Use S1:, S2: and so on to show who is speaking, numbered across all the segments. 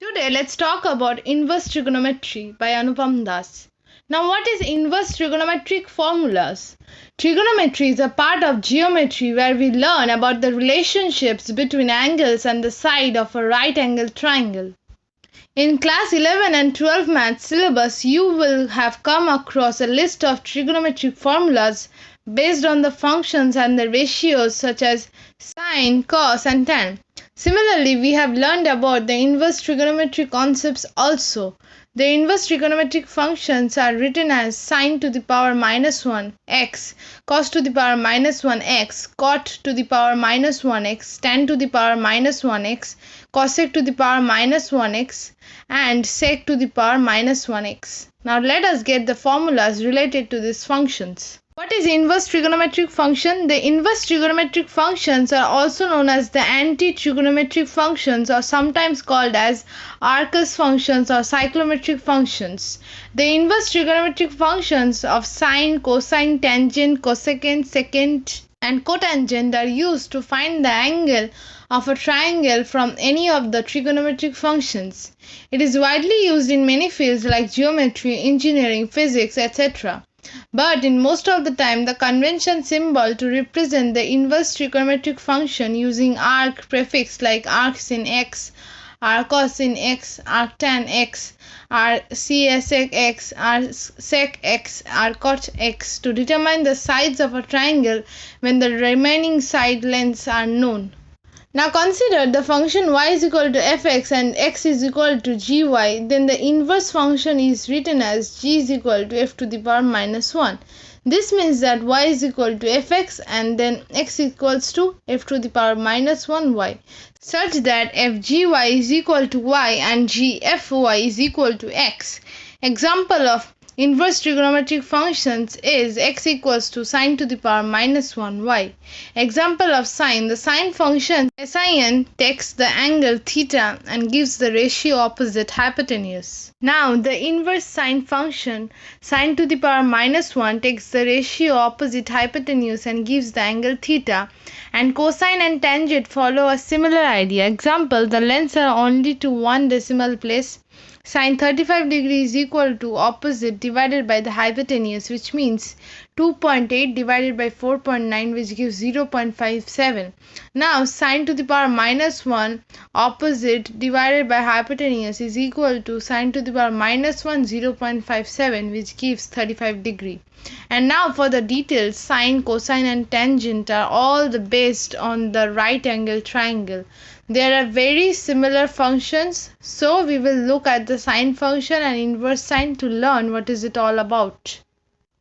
S1: Today, let's talk about inverse trigonometry by Anupam Das. Now, what is inverse trigonometric formulas? Trigonometry is a part of geometry where we learn about the relationships between angles and the side of a right angled triangle. In class 11 and 12 math syllabus, you will have come across a list of trigonometric formulas based on the functions and the ratios such as sine, cos, and tan. Similarly, we have learned about the inverse trigonometric concepts also. The inverse trigonometric functions are written as sine to the power minus 1 x, cos to the power minus 1 x, cot to the power minus 1 x, tan to the power minus 1 x, cosec to the power minus 1 x, and sec to the power minus 1 x. Now let us get the formulas related to these functions. What is inverse trigonometric function? The inverse trigonometric functions are also known as the anti-trigonometric functions, or sometimes called as Arcus functions or cyclometric functions. The inverse trigonometric functions of sine, cosine, tangent, cosecant, secant, and cotangent are used to find the angle of a triangle from any of the trigonometric functions. It is widely used in many fields like geometry, engineering, physics, etc. But in most of the time, the convention symbol to represent the inverse trigonometric function using arc prefix like arcsin x, arccos in x, arctan x, arcsec x, arcsec x, arccot x to determine the sides of a triangle when the remaining side lengths are known. Now consider the function y is equal to fx and x is equal to gy, then the inverse function is written as g is equal to f to the power minus 1. This means that y is equal to fx and then x equals to f to the power minus 1 y, such that fgy is equal to y and gfy is equal to x. Example of inverse trigonometric functions is x equals to sine to the power minus 1 y. Example of sine. The sine function sin takes the angle theta and gives the ratio opposite hypotenuse. Now the inverse sine function sine to the power minus 1 takes the ratio opposite hypotenuse and gives the angle theta, and cosine and tangent follow a similar idea. Example, the lengths are only to one decimal place. Sine 35 degrees is equal to opposite divided by the hypotenuse, which means 2.8 divided by 4.9, which gives 0.57. Now sine to the power minus 1 opposite divided by hypotenuse is equal to sine to the power minus 1 0.57, which gives 35 degree. And now for the details, sine, cosine and tangent are all based on the right angle triangle. There are very similar functions, so we will look at the sine function and inverse sine to learn what is it all about.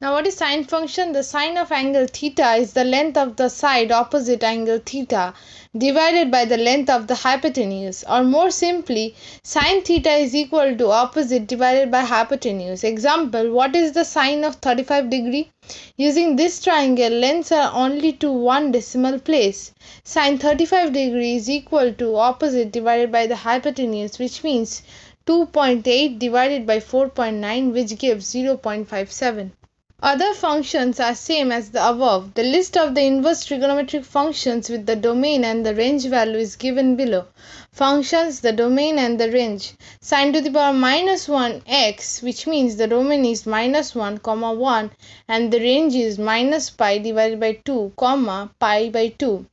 S1: Now what is sine function? The sine of angle theta is the length of the side opposite angle theta divided by the length of the hypotenuse, or more simply, sine theta is equal to opposite divided by hypotenuse. Example, what is the sine of 35 degree? Using this triangle, lengths are only to one decimal place. Sine 35 degree is equal to opposite divided by the hypotenuse, which means 2.8 divided by 4.9, which gives 0.57. Other functions are same as the above. The list of the inverse trigonometric functions with the domain and the range value is given below. Functions, the domain and the range. Sine to the power minus 1 x, which means the domain is minus 1, 1, and the range is minus pi divided by 2, pi by 2.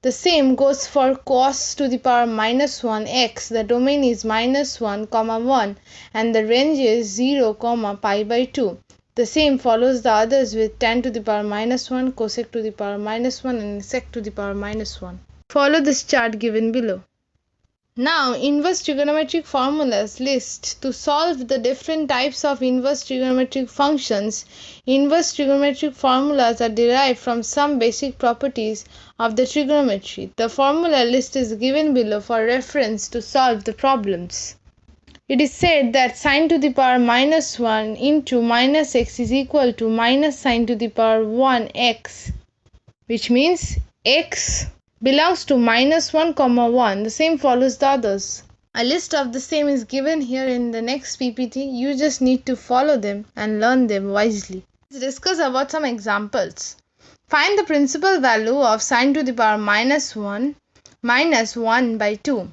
S1: The same goes for cos to the power minus 1 x. The domain is minus 1, 1, and the range is 0, pi by 2. The same follows the others with tan to the power minus 1, cosec to the power minus 1 and sec to the power minus 1. Follow this chart given below. Now inverse trigonometric formulas list. To solve the different types of inverse trigonometric functions, inverse trigonometric formulas are derived from some basic properties of the trigonometry. The formula list is given below for reference to solve the problems. It is said that sine to the power minus 1 into minus x is equal to minus sine to the power 1 x, which means x belongs to minus 1, 1. The same follows the others. A list of the same is given here in the next PPT. You just need to follow them and learn them wisely. Let's discuss about some examples. Find the principal value of sine to the power minus 1 by 2.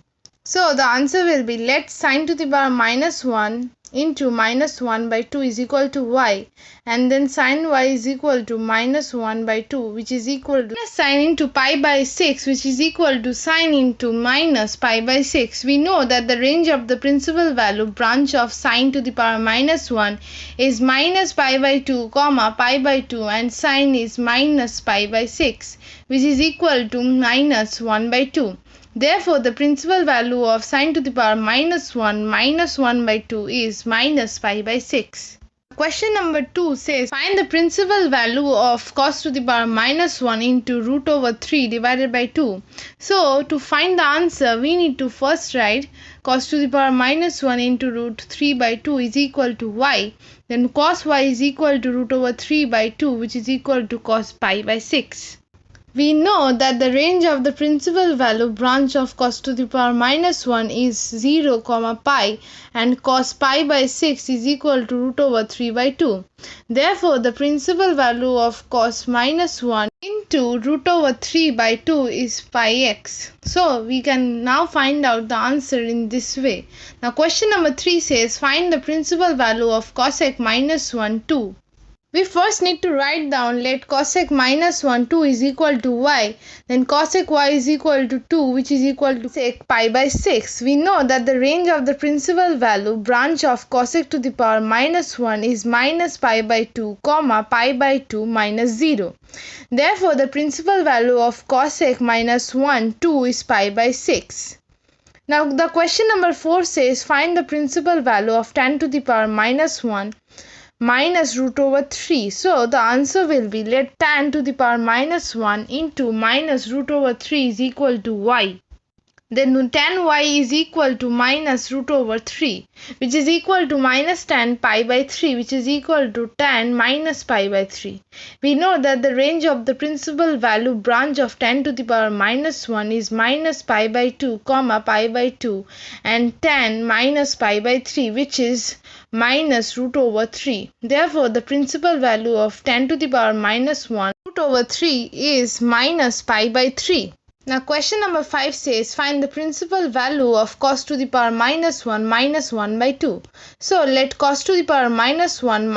S1: So the answer will be, let sine to the power minus 1 into minus 1 by 2 is equal to y, and then sine y is equal to minus 1 by 2, which is equal to minus sine into pi by 6, which is equal to sine into minus pi by 6. We know that the range of the principal value branch of sine to the power minus 1 is minus pi by 2 comma pi by 2, and sine is minus pi by 6, which is equal to minus 1 by 2. Therefore, the principal value of sine to the power minus 1 by 2 is minus pi by 6. Question number 2 says, find the principal value of cos to the power minus 1 into root over 3 divided by 2. So, to find the answer, we need to first write cos to the power minus 1 into root 3 by 2 is equal to y. Then cos y is equal to root over 3 by 2, which is equal to cos pi by 6. We know that the range of the principal value branch of cos to the power minus 1 is 0, pi, and cos pi by 6 is equal to root over 3 by 2. Therefore, the principal value of cos minus 1 into root over 3 by 2 is pi x. So, we can now find out the answer in this way. Now, question number 3 says, find the principal value of cosec minus 1, 2. We first need to write down, let cosec minus 1, 2 is equal to y, then cosec y is equal to 2, which is equal to sec pi by 6. We know that the range of the principal value branch of cosec to the power minus 1 is minus pi by 2, pi by 2 minus 0. Therefore, the principal value of cosec minus 1, 2 is pi by 6. Now, the question number 4 says, find the principal value of tan to the power minus 1 minus root over 3. So the answer will be, let tan to the power minus 1 into minus root over 3 is equal to y. Then tan y is equal to minus root over 3, which is equal to minus tan pi by 3, which is equal to tan minus pi by 3. We know that the range of the principal value branch of tan to the power minus 1 is minus pi by 2, pi by 2, and tan minus pi by 3, which is minus root over 3. Therefore, the principal value of tan to the power minus 1 root over 3 is minus pi by 3. Now, question number 5 says, find the principal value of cos to the power minus 1 by 2. So, let cos to the power minus 1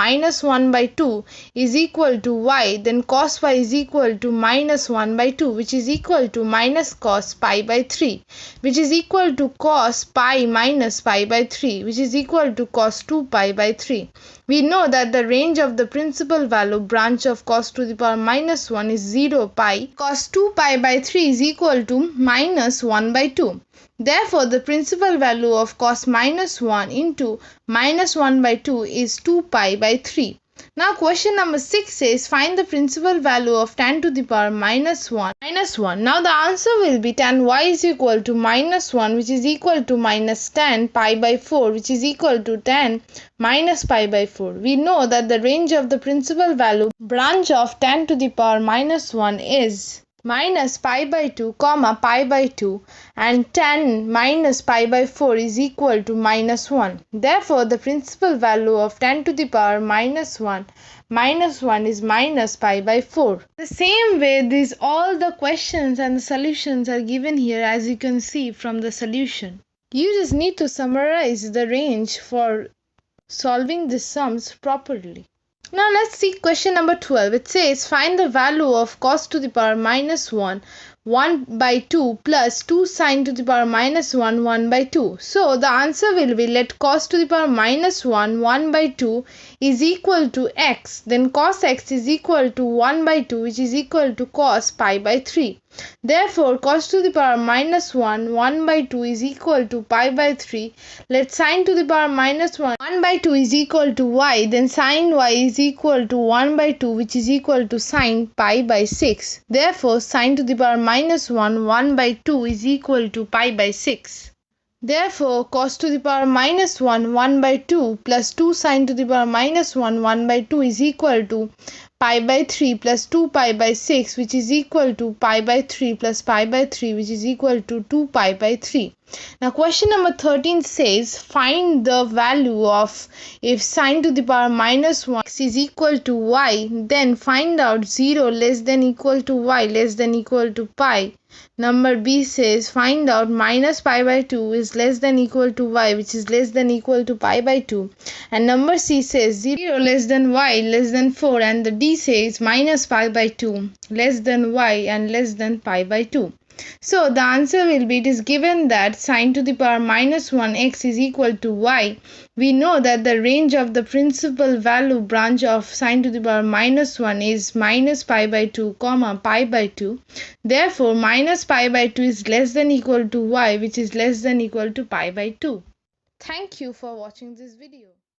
S1: by 2 is equal to y, then cos y is equal to minus 1 by 2, which is equal to minus cos pi by 3, which is equal to cos pi minus pi by 3, which is equal to cos 2 pi by 3. We know that the range of the principal value branch of cos to the power minus 1 is 0, pi. Cos 2 pi by 3 is equal to minus 1 by 2. Therefore, the principal value of cos minus 1 into minus 1 by 2 is 2 pi by 3. Now, question number 6 says, find the principal value of tan to the power minus 1. Now, the answer will be tan y is equal to minus 1, which is equal to minus tan pi by 4, which is equal to tan minus pi by 4. We know that the range of the principal value branch of tan to the power minus 1 is minus pi by 2, pi by 2, and tan minus pi by 4 is equal to minus 1. Therefore, the principal value of tan to the power minus 1 is minus pi by 4. The same way, these all the questions and the solutions are given here, as you can see from the solution. You just need to summarize the range for solving the sums properly. Now let's see question number 12. It says, find the value of cos to the power minus 1 by 2 plus 2 sine to the power minus 1 by 2. So the answer will be, let cos to the power minus 1 by 2 is equal to x. Then cos x is equal to 1 by 2, which is equal to cos pi by 3. Therefore, cos to the power minus 1 by 2 is equal to pi by 3. Let sine to the power minus 1 by 2 is equal to y. Then sine y is equal to 1 by 2, which is equal to sine pi by 6. Therefore, sine to the power minus 1 by 2 is equal to pi by 6. Therefore, cos to the power minus 1 by 2 plus 2 sine to the power minus 1 by 2 is equal to pi by 3 plus 2 pi by 6, which is equal to pi by 3 plus pi by 3, which is equal to 2 pi by 3. Now, question number 13 says, find the value of, if sine to the power minus 1 is equal to y, then find out 0 less than equal to y less than equal to pi Number B says find out minus pi by 2 is less than equal to y, which is less than equal to pi by 2. And number C says 0 less than y less than 4, and the D says minus pi by 2 less than y and less than pi by 2. So the answer will be, it is given that sine to the power minus 1 x is equal to y. We know that the range of the principal value branch of sine to the power minus 1 is minus pi by 2 comma pi by 2. Therefore minus pi by 2 is less than equal to y, which is less than equal to pi by 2. Thank you for watching this video.